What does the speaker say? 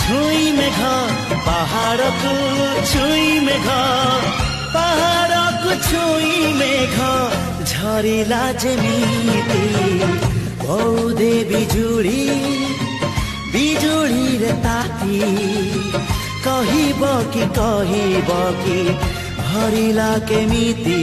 छुई मेघ पहाड़ को छुई मेघ पहाड़ को छुई मेघ झरिला जेमिति बौदे बिजुली बिजुली रे ताती कहिब कि भरिला केमिति